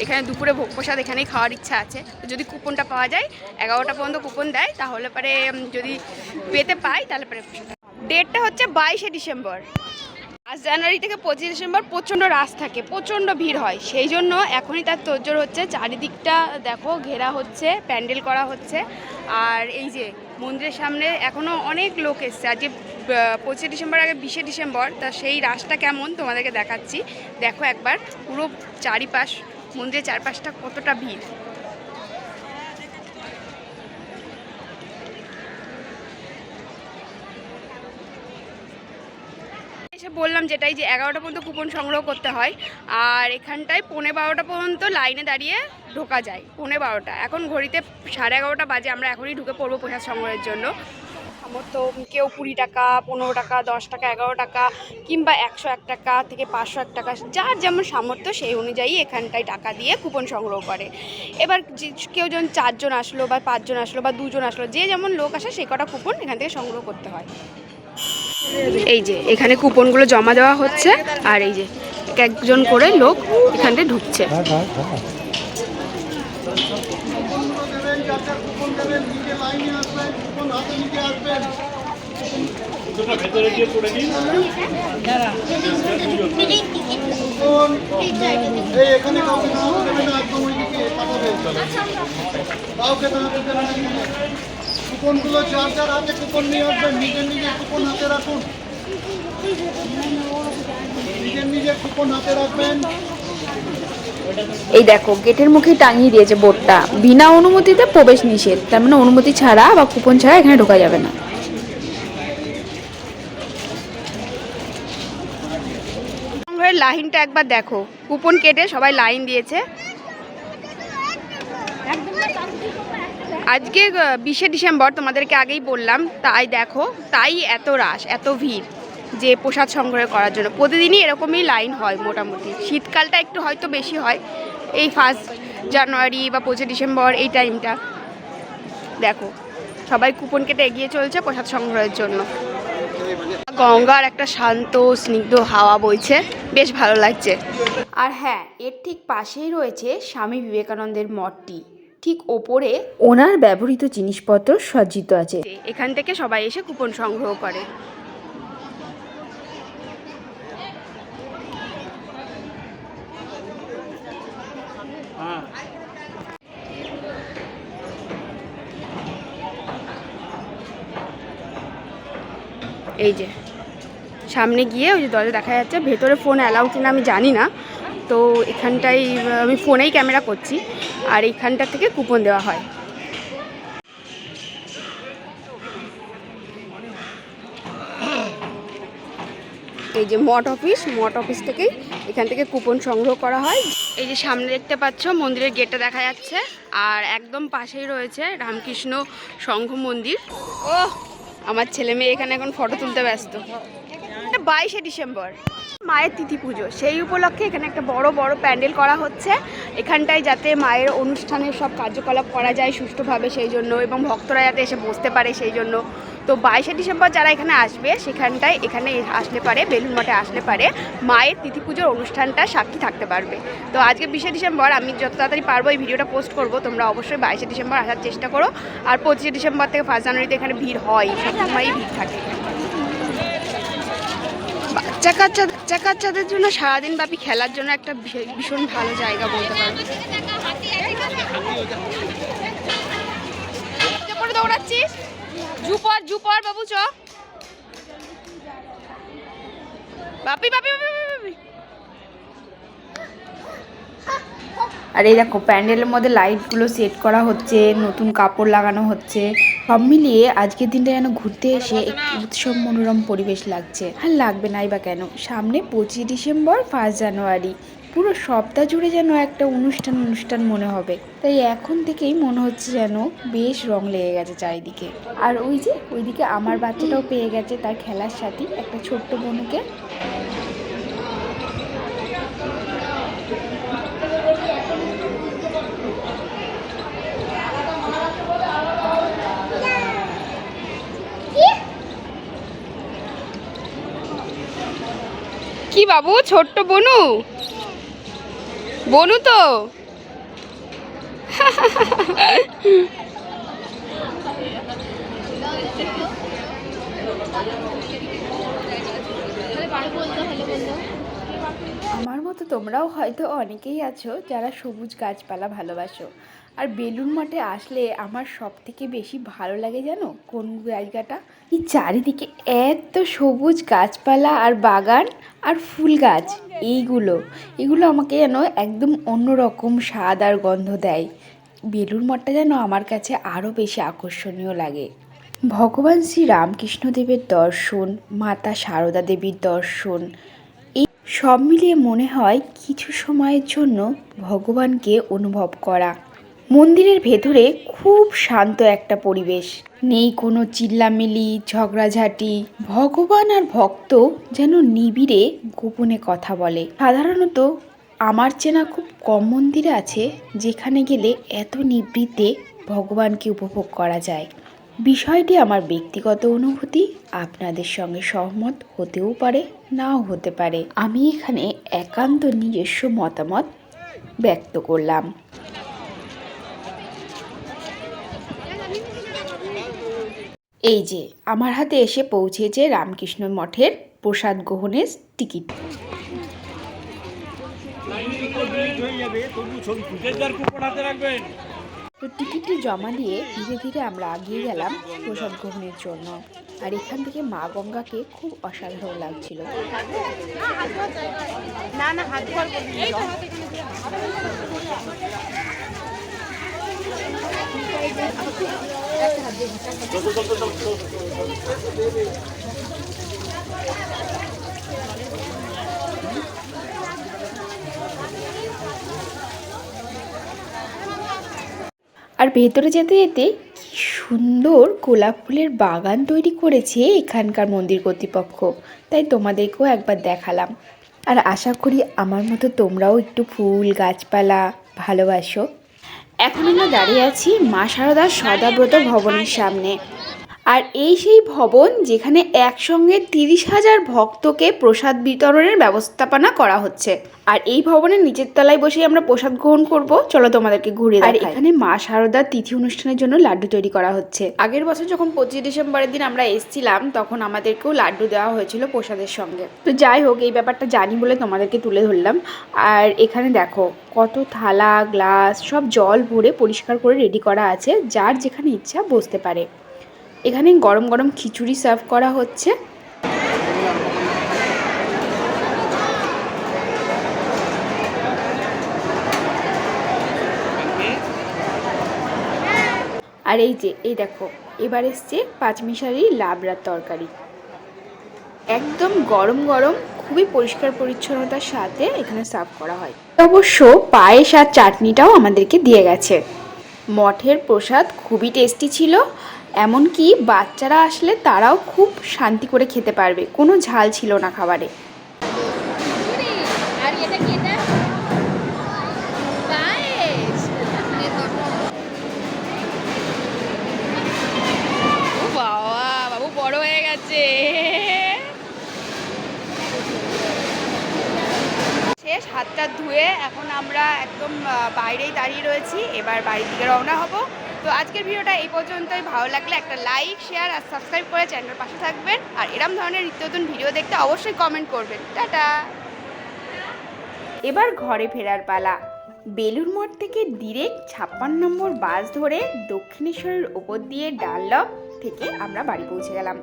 এখানে দুপুরে ভোগ প্রসাদ এখানেই খাওয়ার ইচ্ছা আছে, যদি কুপনটা পাওয়া যায় 11টা পর্যন্ত কুপন দেয়, তাহলে পরে যদি পেতে পাই তাহলে পরে ডেটটা হচ্ছে 22শে ডিসেম্বর। 5 জানুয়ারি থেকে 25 ডিসেম্বর প্রচণ্ড রাশ থাকে, প্রচণ্ড ভিড় হয়, সেই জন্য এখনই তার তোড়জোড় হচ্ছে। চারিদিকটা দেখো ঘেরা হচ্ছে, প্যান্ডেল করা হচ্ছে। আর এই যে মন্দিরের সামনে এখনও অনেক লোক এসছে। আজকে 25 ডিসেম্বর আগে 20শে ডিসেম্বর, তা সেই রাশটা কেমন তোমাদেরকে দেখাচ্ছি। দেখো একবার পুরো চারিপাশ, মন্দিরের চারপাশটা কতটা ভিড়। এসে বললাম যেটাই, যে 11টা পর্যন্ত কুপন সংগ্রহ করতে হয়, আর এখানটায় 11:15 পর্যন্ত লাইনে দাঁড়িয়ে ঢোকা যায়। 11:15, এখন ঘড়িতে 11:30 বাজে, আমরা এখনই ঢুকে পড়বো প্রসাদ সংগ্রহের জন্য। সামর্থ্য কেউ 20 টাকা, 15 টাকা, 10 টাকা, 11 টাকা, কিংবা 101 টাকা থেকে 501 টাকা, যার যেমন সামর্থ্য সেই অনুযায়ী এখানটায় টাকা দিয়ে কুপন সংগ্রহ করে। এবার কেউ যখন 4 জন আসলো বা 5 জন আসলো বা 2 জন আসলো, যে যেমন লোক আসে সেই কটা কুপন এখান থেকে সংগ্রহ করতে হয়। এই যে এখানে কুপনগুলো জমা দেওয়া হচ্ছে, আর এই যে একজন করে লোক এখান থেকে ঢুকছে। কুপনগুলো যার যার হাতে কুপন নিয়ে আসবেন, নিজের নিজের কুপন হাতে রাখুন, নিজের নিজের কুপন হাতে রাখবেন। এই দেখো গেটের মুখে টাঙিয়ে দিয়েছে বোর্ডটা, বিনা অনুমতিতে প্রবেশ নিষেধ, তার মানে অনুমতি ছাড়া বা কুপন ছাড়া এখানে ঢোকা যাবে না। লাইনটা একবার দেখো, কুপন কেটে সবাই লাইন দিয়েছে। আজকে 20শে ডিসেম্বর, তোমাদেরকে আগেই বললাম, তাই দেখো, তাই এত রাশ, এত ভিড় যে প্রসাদ সংগ্রহ করার জন্য। প্রতিদিনই এরকমই লাইন হয় মোটামুটি, শীতকালটা একটু হয়তো বেশি হয়, এই 1 জানুয়ারি বা 25 ডিসেম্বর এই টাইমটা। দেখো সবাই কুপন কেটে এগিয়ে চলছে প্রসাদ সংগ্রহের জন্য। গঙ্গার একটা শান্ত স্নিগ্ধ হাওয়া বইছে, বেশ ভালো লাগছে। আর হ্যাঁ, এর ঠিক পাশেই রয়েছে স্বামী বিবেকানন্দের মঠটি, ঠিক ওপরে ওনার ব্যবহৃত জিনিসপত্র সজ্জিত আছে। এখান থেকে সবাই এসে কুপন সংগ্রহ করে। এই যে সামনে গিয়ে ওই যে দরজা দেখা যাচ্ছে, ভেতরে ফোন অ্যালাউ কিনা আমি জানি না, তো এখানটাই আমি ফোনেই ক্যামেরা করছি, আর এইখানটা থেকে কুপন দেওয়া হয়। এই যে মঠ অফিস থেকেই এখান থেকে কুপন সংগ্রহ করা হয়। এই যে সামনে দেখতে পাচ্ছ মন্দিরের গেটটা দেখা যাচ্ছে, আর একদম পাশেই রয়েছে রামকৃষ্ণ সংঘ মন্দির। ও আমার ছেলে মেয়ে এখানে এখন ফটো তুলতে ব্যস্ত। 22শে ডিসেম্বর মায়ের তিথি পুজো, সেই উপলক্ষে এখানে একটা বড় প্যান্ডেল করা হচ্ছে এখানটায়, যাতে মায়ের অনুষ্ঠানের সব কার্যকলাপ করা যায় সুষ্ঠুভাবে সেই জন্য, এবং ভক্তরা যাতে এসে বসতে পারে সেই জন্য। তো 22শে ডিসেম্বর যারা এখানে আসবে, এখানে আসলে পারে, বেলুড় মঠে আসলে পারে মায়ের তিথি পুজোর অনুষ্ঠানটা সাক্ষী থাকতে পারবে। তো আজকে 20শে ডিসেম্বর, আমি যত তাড়াতাড়ি পারবো এই ভিডিওটা পোস্ট করব, তোমরা অবশ্যই 22শে ডিসেম্বর আসার চেষ্টা করো। আর 25শে ডিসেম্বর থেকে 1 জানুয়ারিতে এখানে ভিড় হয়, সবসময়ই ভিড় থাকে। বাচ্চা কাচ্চাদের জন্য সারাদিন ব্যাপী খেলার জন্য একটা ভীষণ ভালো জায়গা বলতে পারবো। দৌড়াচ্ছিস, জুপর বাবু, চ বাপি। আর এই দেখো প্যান্ডেলের মধ্যে লাইটগুলো সেট করা হচ্ছে, নতুন কাপড় লাগানো হচ্ছে, সব মিলিয়ে আজকের দিনটা যেন ঘুরতে এসে একটি উৎসব মনোরম পরিবেশ লাগছে। আর লাগবে নাই বা কেন, সামনে 25 ডিসেম্বর 1 জানুয়ারি, পুরো সপ্তাহ জুড়ে যেন একটা অনুষ্ঠান মনে হবে। তাই এখন থেকেই মনে হচ্ছে যেন বেশ রং লেগে গেছে চারিদিকে। আর ওইদিকে আমার বাচ্চাটাও পেয়ে গেছে তার খেলার সাথী, একটা ছোট্ট বোনকে। কি বাবু, ছোট্ট বনু তো আমার মতো তোমরাও হয়তো অনেকেই আছো যারা সবুজ গাছপালা ভালোবাসো। আর বেলুড় মঠে আসলে আমার সব থেকে বেশি ভালো লাগে জানো কোন জায়গাটা? এই চারিদিকে এত সবুজ গাছপালা আর বাগান আর ফুল গাছ, এগুলো আমাকে যেন একদম অন্যরকম স্বাদ আর গন্ধ দেয়। বেলুড় মঠটা যেন আমার কাছে আরও বেশি আকর্ষণীয় লাগে। ভগবান শ্রী রামকৃষ্ণদেবের দর্শন, মাতা সারদা দেবীর দর্শন, এই সব মিলিয়ে মনে হয় কিছু সময়ের জন্য ভগবানকে অনুভব করা। মন্দিরের ভেতরে খুব শান্ত একটা পরিবেশ, নেই কোনো চিল্লামিলি ঝগড়াঝাটি। ভগবান আর ভক্ত যেন নিবিড়ে গোপনে কথা বলে। সাধারণত আমার চেনা খুব কম মন্দির আছে যেখানে গেলে এত নিভৃতে ভগবানকে উপভোগ করা যায়। বিষয়টি আমার ব্যক্তিগত অনুভূতি, আপনাদের সঙ্গে সহমত হতেও পারে নাও হতে পারে। আমি এখানে একান্ত নিজস্ব মতামত ব্যক্ত করলাম। এই যে আমার হাতে এসে পৌঁছেছে রামকৃষ্ণ মঠের প্রসাদ গ্রহণের টিকিট। তো টিকিটটি জমা দিয়ে ধীরে ধীরে আমরা এগিয়ে গেলাম প্রসাদ গ্রহণের জন্য। আর এখান থেকে মা গঙ্গাকে খুব অসাধারণ লাগছিল। আর ভেতরে যেতে যেতে কি সুন্দর গোলাপ ফুলের বাগান তৈরি করেছে এখানকার মন্দির কর্তৃপক্ষ, তাই তোমাদেরকেও একবার দেখালাম। আর আশা করি আমার মতো তোমরাও একটু ফুল গাছপালা ভালোবাসো। এখন আমরা দাঁড়িয়ে আছি মা শারদার সদাব্রত ভবনের সামনে। আর এই সেই ভবন যেখানে একসঙ্গে 30,000 ভক্তকে প্রসাদ বিতরণের ব্যবস্থাপনা করা হচ্ছে। আর এই ভবনের নিচের তলায় বসে আমরা প্রসাদ গ্রহণ করব। চলো তোমাদেরকে ঘুরে দেখাই। আর এখানে মা শারদার তিথি অনুষ্ঠানের জন্য লাড্ডু তৈরি করা হচ্ছে। আগের বছর যখন 25 ডিসেম্বরের দিন আমরা এসেছিলাম তখন আমাদেরকেও লাড্ডু দেওয়া হয়েছিল প্রসাদের সঙ্গে। তো যাই হোক, এই ব্যাপারটা জানি বলে তোমাদেরকে তুলে ধরলাম। আর এখানে দেখো কত থালা গ্লাস সব জল ভরে পরিষ্কার করে রেডি করা আছে, যার যেখানে ইচ্ছা বসতে পারে। এখানে গরম গরম খিচুড়ি সার্ভ করা হচ্ছে। আর এই দেখো এবার এসছে পাঁচমিশালি লাবড়ার তরকারি, একদম গরম গরম, খুবই পরিষ্কার পরিচ্ছন্নতার সাথে এখানে সার্ভ করা হয়। অবশ্য পায়েস আর চাটনিটাও আমাদেরকে দিয়ে গেছে। মঠের প্রসাদ খুবই টেস্টি ছিল, এমনকি বাচ্চারা আসলে তারাও খুব শান্তি করে খেতে পারবে, কোনো ঝাল ছিল না খাবারে। বাবু বড় হয়ে গেছে। শেষ হাতটা ধুয়ে এখন আমরা একদম বাইরেই দাঁড়িয়ে রয়েছি, এবার বাড়ির দিকে রওনা হব। তো আজকের ভিডিওটা এই পর্যন্তই। ভালো লাগলে একটা লাইক শেয়ার আর সাবস্ক্রাইব করে চ্যানেলের পাশে থাকবেন। আর এরম ধরনের নিত্য নতুন ভিডিও দেখতে অবশ্যই কমেন্ট করবেন। টাটা। এবার ঘরে ফেরার পালা। বেলুড় মঠ থেকে ডিরেক্ট 56 নম্বর বাস ধরে দক্ষিণেশ্বরের ওপর দিয়ে ডানলপ থেকে আমরা বাড়ি পৌঁছে গেলাম।